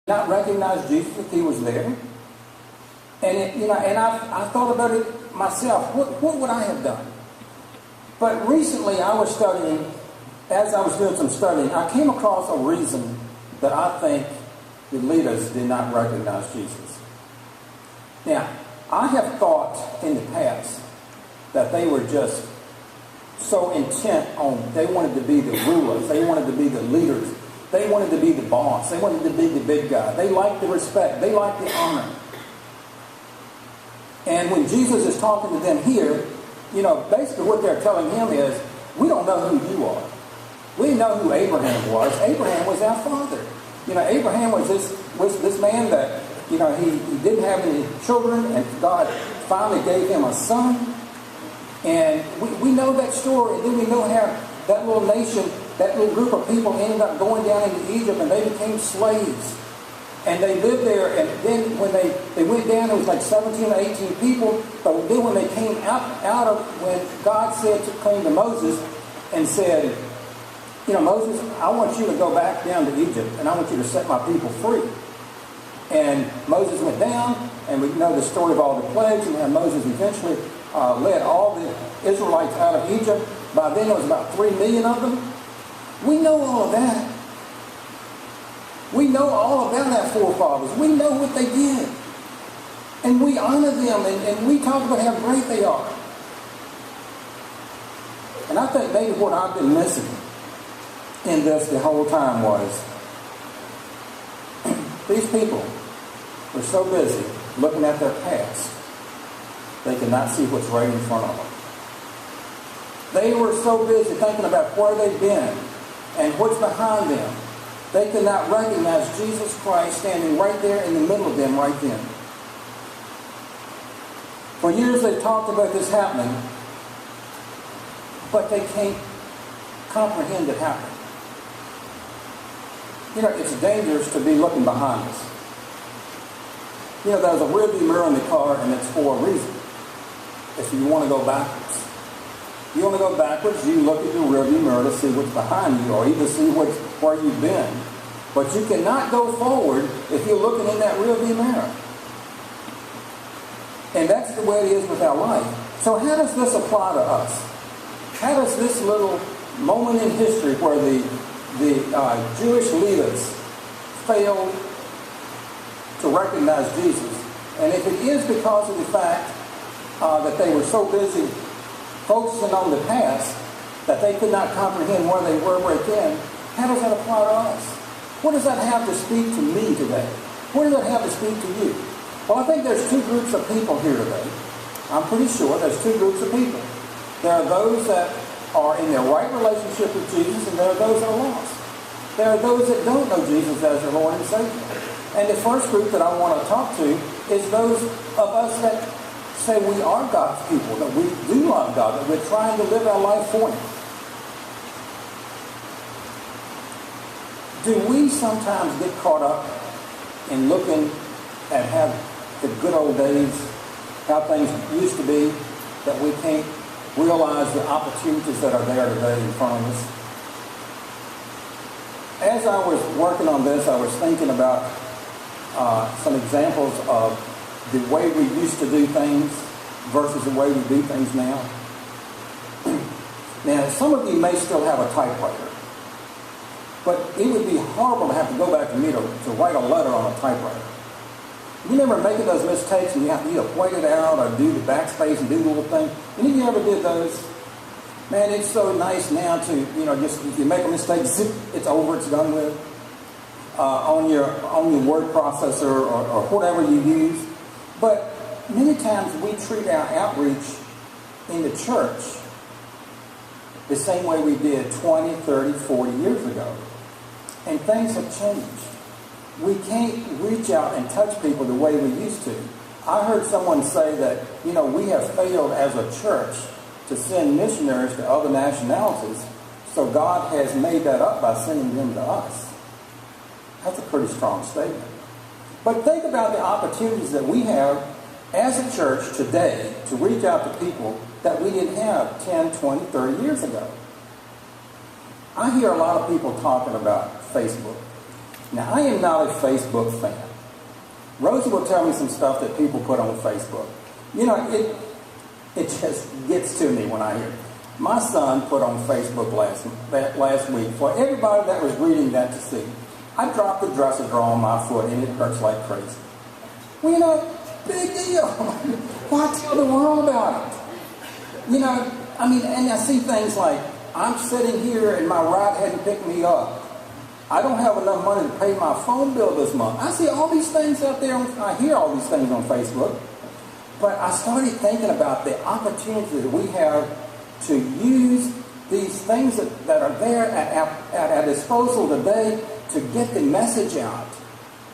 not recognize Jesus if he was there. And I thought about it myself. What would I have done? But recently I was studying, as I was doing some studying, I came across a reason that I think the leaders did not recognize Jesus. Now, I have thought in the past that they were just so intent on, they wanted to be the rulers, they wanted to be the leaders, they wanted to be the boss, they wanted to be the big guy. They liked the respect, they liked the honor. And when Jesus is talking to them here, basically what they're telling him is, we don't know who you are. We know who Abraham was. Abraham was our father. Abraham was this man that, he didn't have any children, and God finally gave him a son. And we know that story. And then we know how that little nation, that little group of people ended up going down into Egypt, and they became slaves. And they lived there, and then when they went down, it was like 17 or 18 people. But then when they came out of, when God came to Moses and said, Moses, I want you to go back down to Egypt, and I want you to set my people free. And Moses went down, and we know the story of all the plagues, and how Moses eventually led all the Israelites out of Egypt. By then, there was about 3 million of them. We know all of that. We know all about our forefathers. We know what they did. And we honor them, and we talk about how great they are. And I think maybe what I've been missing in this the whole time was these people were so busy looking at their past, they could not see what's right in front of them. They were so busy thinking about where they've been and what's behind them. They could not recognize Jesus Christ standing right there in the middle of them right then. For years they've talked about this happening, but they can't comprehend it happening. It's dangerous to be looking behind us. There's a rearview mirror in the car, and it's for a reason. If you want to go backwards. You want to go backwards, you look at your rearview mirror to see what's behind you, or even see where you've been. But you cannot go forward if you're looking in that rearview mirror. And that's the way it is with our life. So how does this apply to us? How does this little moment in history where the Jewish leaders failed to recognize Jesus, and if it is because of the fact that they were so busy focusing on the past that they could not comprehend where they were right then, how does that apply to us? What does that have to speak to me today? What does that have to speak to you? Well, I think there's two groups of people here today. I'm pretty sure there's two groups of people. There are those that are in their right relationship with Jesus, and there are those that are lost. There are those that don't know Jesus as their Lord and Savior. And the first group that I want to talk to is those of us that say we are God's people, that we do love God, that we're trying to live our life for Him. Do we sometimes get caught up in looking at how the good old days, how things used to be, that we can't realize the opportunities that are there today in front of us? As I was working on this, I was thinking about some examples of the way we used to do things versus the way we do things now. Now, some of you may still have a typewriter, but it would be horrible to have to go back to me to write a letter on a typewriter. You remember making those mistakes and you have to either point it out or do the backspace and do the little thing? Any of you ever did those? Man, it's so nice now to, just if you make a mistake, zip, it's over, it's done with. On your word processor or whatever you use. But many times we treat our outreach in the church the same way we did 20, 30, 40 years ago. And things have changed. We can't reach out and touch people the way we used to. I heard someone say that, we have failed as a church to send missionaries to other nationalities, so God has made that up by sending them to us. That's a pretty strong statement. But think about the opportunities that we have as a church today to reach out to people that we didn't have 10, 20, 30 years ago. I hear a lot of people talking about Facebook. Now, I am not a Facebook fan. Rosie will tell me some stuff that people put on Facebook. You know, it just gets to me when I hear it. My son put on Facebook last week, for everybody that was reading that to see, I dropped the dresser drawer on my foot and it hurts like crazy. Well, you know, big deal. Why tell the world about it? You know, I mean, and I see things like, I'm sitting here and my ride hadn't picked me up. I don't have enough money to pay my phone bill this month. I see all these things out there, I hear all these things on Facebook. But I started thinking about the opportunity that we have to use these things that are there at our disposal today to get the message out.